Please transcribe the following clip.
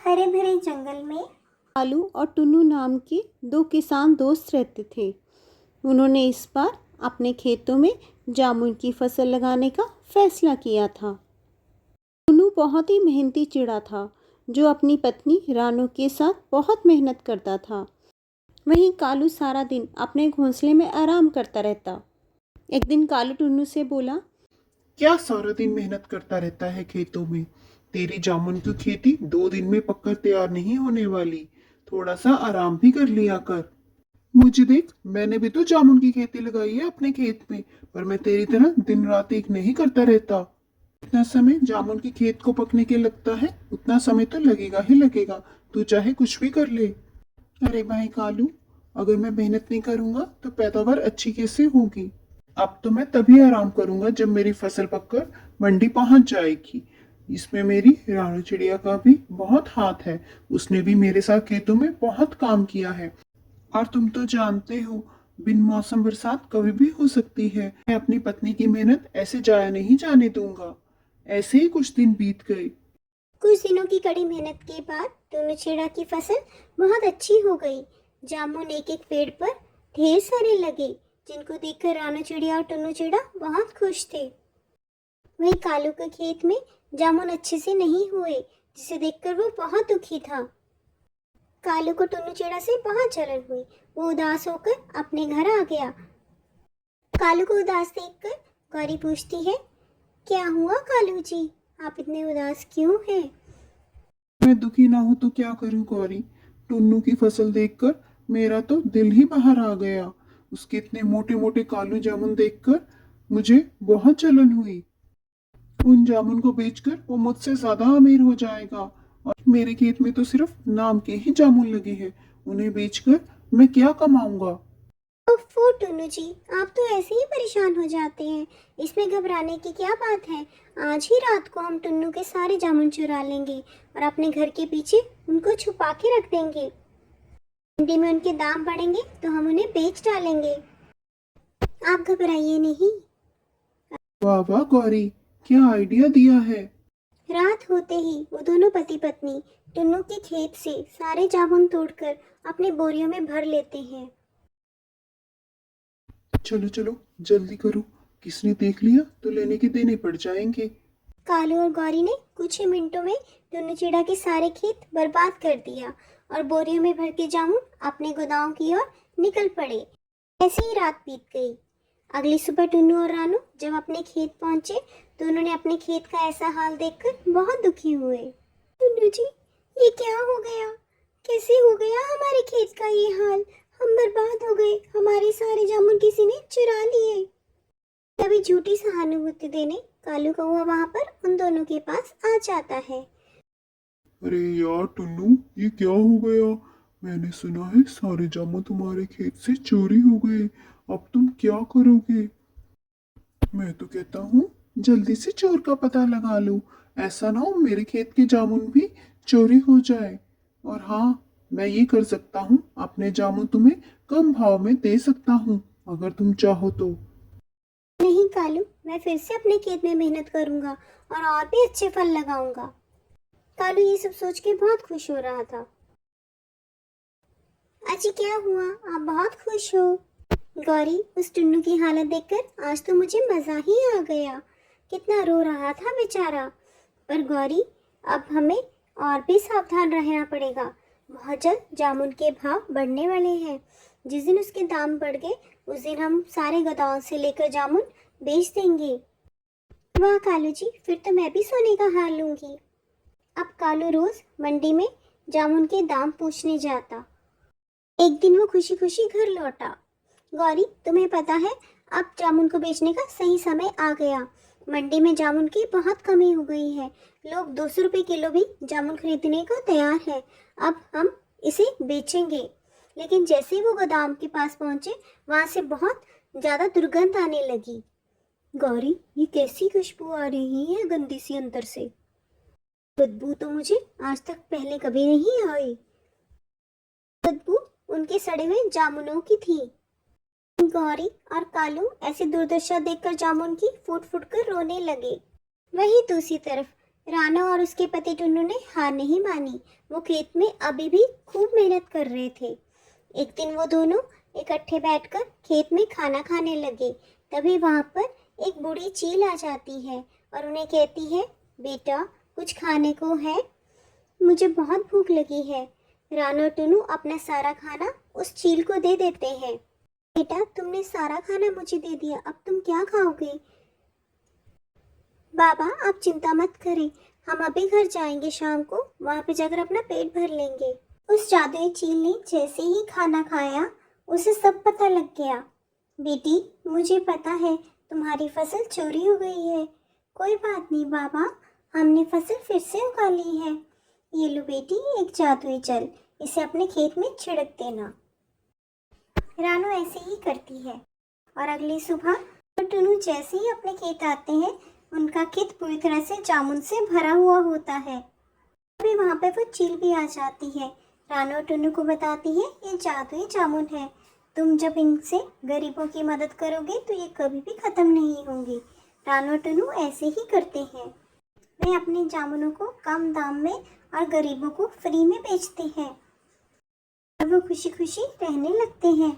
हरे भरे जंगल में कालू और टुन्नू नाम के दो किसान दोस्त रहते थे। उन्होंने इस बार अपने खेतों में जामुन की फसल लगाने का फैसला किया था। टुन्नू बहुत ही मेहनती चिड़ा था, जो अपनी पत्नी रानू के साथ बहुत मेहनत करता था। वहीं कालू सारा दिन अपने घोंसले में आराम करता रहता। एक दिन कालू टुन्नू से बोला, क्या सारा दिन मेहनत करता रहता है खेतों में? तेरी जामुन की खेती 2 दिन में पककर तैयार नहीं होने वाली। थोड़ा सा आराम भी कर लिया कर। मुझे देख, मैंने भी तो जामुन की खेती लगाई है अपने खेत में, पर मैं तेरी तरह दिन रात एक नहीं करता रहता। जितना समय जामुन की खेत को पकने के लगता है, उतना समय तो लगेगा ही लगेगा। तू चाहे कुछ भी कर ले। अरे भाई कालू, अगर मैं मेहनत नहीं करूंगा तो पैदावार अच्छी कैसे होगी? अब तो मैं तभी आराम करूंगा जब मेरी फसल पककर मंडी पहुंच जाएगी। इसमें मेरी रानू चिड़िया का भी बहुत हाथ है। उसने भी मेरे साथ खेतों में बहुत काम किया है। और तुम तो जानते हो, बिन मौसम बरसात कभी भी हो सकती है। मैं अपनी पत्नी की मेहनत ऐसे जाया नहीं जाने दूंगा। ऐसे ही कुछ दिन बीत गए। कुछ दिनों की कड़ी मेहनत के बाद टुन्नू चिड़ा की फसल बहुत अच्छी हो गई। जामुन एक एक पेड़ पर ढेर सारे लगे, जिनको देखकर रानू चिड़िया और टुन्नू चिड़ा बहुत खुश थे। वहीं कालू के खेत में जामुन अच्छे से नहीं हुए, जिसे देखकर वो बहुत दुखी था। कालू को टुन्नू चिड़ा से बहुत जलन हुई। वो उदास होकर अपने घर आ गया। कालू को उदास देखकर गौरी पूछती है, क्या हुआ कालू जी, आप इतने उदास क्यों हैं? मैं दुखी ना हूं तो क्या करूं गौरी? टुन्नू की फसल देखकर मेरा तो दिल ही बाहर आ गया। उसके इतने मोटे मोटे कालू जामुन देखकर मुझे बहुत जलन हुई। उन जामुन को बेचकर वो मुझसे ज्यादा अमीर हो जाएगा, और मेरे खेत में तो सिर्फ नाम के ही जामुन लगे हैं। उन्हें बेचकर मैं क्या कमाऊंगा? ओफो टुन्नू जी, आप तो ऐसे ही परेशान हो जाते हैं। इसमें घबराने की क्या बात है? आज ही रात को हम टुन्नू के सारे जामुन चुरा लेंगे और अपने घर के पीछे उनको छुपा के रख देंगे। मंडी में उनके दाम बढ़ेंगे तो हम उन्हें बेच डालेंगे। आप घबराइए नहीं। वाह वाह गौरी, क्या आइडिया दिया है। रात होते ही वो दोनों पति पत्नी टुन्नू के खेत से सारे जामुन तोड़कर अपनी बोरियों में भर लेते हैं। चलो चलो जल्दी करो, किसने देख लिया तो लेने के देने पड़ जाएंगे। कालू और गौरी ने कुछ ही मिनटों में टुन्नू चिड़ा के सारे खेत बर्बाद कर दिया और बोरियों में भर के जामुन अपने गोदाम की ओर निकल पड़े। ऐसे ही रात बीत गई। अगली सुबह टुन्नू और रानू जब अपने खेत पहुंचे तो उन्होंने अपने खेत का ऐसा हाल देखकर बहुत दुखी हुए। टुन्नू जी, ये क्या हो गया? कैसे हो गया हमारे खेत का ये हाल? हम बर्बाद हो गए, हमारे सारे जामुन किसी ने चुरा लिए। तभी झूठी सहानुभूति देने कालू कौवा वहां पर उन दोनों के पास आ जाता है। अरे यार टुन्नू, ये क्या हो गया? मैंने सुना है सारे जामुन तुम्हारे खेत से चोरी हो गए। अब तुम क्या करोगे? मैं तो कहता हूँ जल्दी से चोर का पता लगा लो। ऐसा ना हो मेरे खेत के जामुन भी चोरी हो जाए। और हाँ, मैं ये कर सकता हूँ, अपने जामुन तुम्हें कम भाव में दे सकता हूँ, अगर तुम चाहो तो। नहीं कालू, मैं फिर से अपने खेत में मेहनत करूंगा और भी अच्छे फल लगाऊंगा। कालू ये सब सोच के बहुत खुश हो रहा था। अजी क्या हुआ, आप बहुत खुश हो? गौरी, उस टुन्नू की हालत देखकर आज तो मुझे मजा ही आ गया। कितना रो रहा था बेचारा। पर गौरी, अब हमें और भी सावधान रहना पड़ेगा। बहुत जल्द जामुन के भाव बढ़ने वाले हैं। जिस दिन उसके दाम बढ़ गए उस दिन हम सारे गोदाम से लेकर जामुन बेच देंगे। वाह कालू जी, फिर तो मैं भी सोने का हार लूंगी। अब कालू रोज मंडी में जामुन के दाम पूछने जाता। एक दिन वो खुशी खुशी घर लौटा। गौरी, तुम्हें पता है, अब जामुन को बेचने का सही समय आ गया। मंडी में जामुन की बहुत कमी हो गई है। लोग 200 रुपये किलो भी जामुन खरीदने को तैयार है। अब हम इसे बेचेंगे। लेकिन जैसे ही वो गोदाम के पास पहुंचे, वहां से बहुत ज्यादा दुर्गंध आने लगी। गौरी, ये कैसी खुशबू आ रही है गंदी सी अंदर से? बदबू तो मुझे आज तक पहले कभी नहीं आई। बदबू उनके सड़े हुए जामुनों की थी। गौरी और कालू ऐसी दुर्दशा देखकर जामुन की फूट फूट कर रोने लगे। वहीं दूसरी तरफ राना और उसके पति टुन्नू ने हार नहीं मानी। वो खेत में अभी भी खूब मेहनत कर रहे थे। एक दिन वो दोनों इकट्ठे बैठकर खेत में खाना खाने लगे। तभी वहाँ पर एक बूढ़ी चील आ जाती है और उन्हें कहती है, बेटा कुछ खाने को है? मुझे बहुत भूख लगी है। राना और टुन्नू अपना सारा खाना उस चील को दे देते हैं। बेटा तुमने सारा खाना मुझे दे दिया, अब तुम क्या खाओगे? बाबा आप चिंता मत करें, हम अभी घर जाएंगे शाम को, वहाँ पे जाकर अपना पेट भर लेंगे। उस जादुई चील ने जैसे ही खाना खाया उसे सब पता लग गया। बेटी मुझे पता है तुम्हारी फसल चोरी हो गई है। कोई बात नहीं बाबा, हमने फसल फिर से उगा ली है। ये लो बेटी एक जादुई जल, इसे अपने खेत में छिड़क देना। रानू ऐसे ही करती है और अगली सुबह टुन्नू जैसे ही अपने खेत आते हैं उनका खेत पूरी तरह से जामुन से भरा हुआ होता है। अभी वहाँ पे वो चील भी आ जाती है। रानू और टुन्नू को बताती है ये जादुई जामुन है, तुम जब इनसे गरीबों की मदद करोगे तो ये कभी भी ख़त्म नहीं होंगी। रानू और टुन्नू ऐसे ही करते हैं। वे अपने जामुनों को कम दाम में और गरीबों को फ्री में बेचते हैं और वो खुशी खुशी रहने लगते हैं।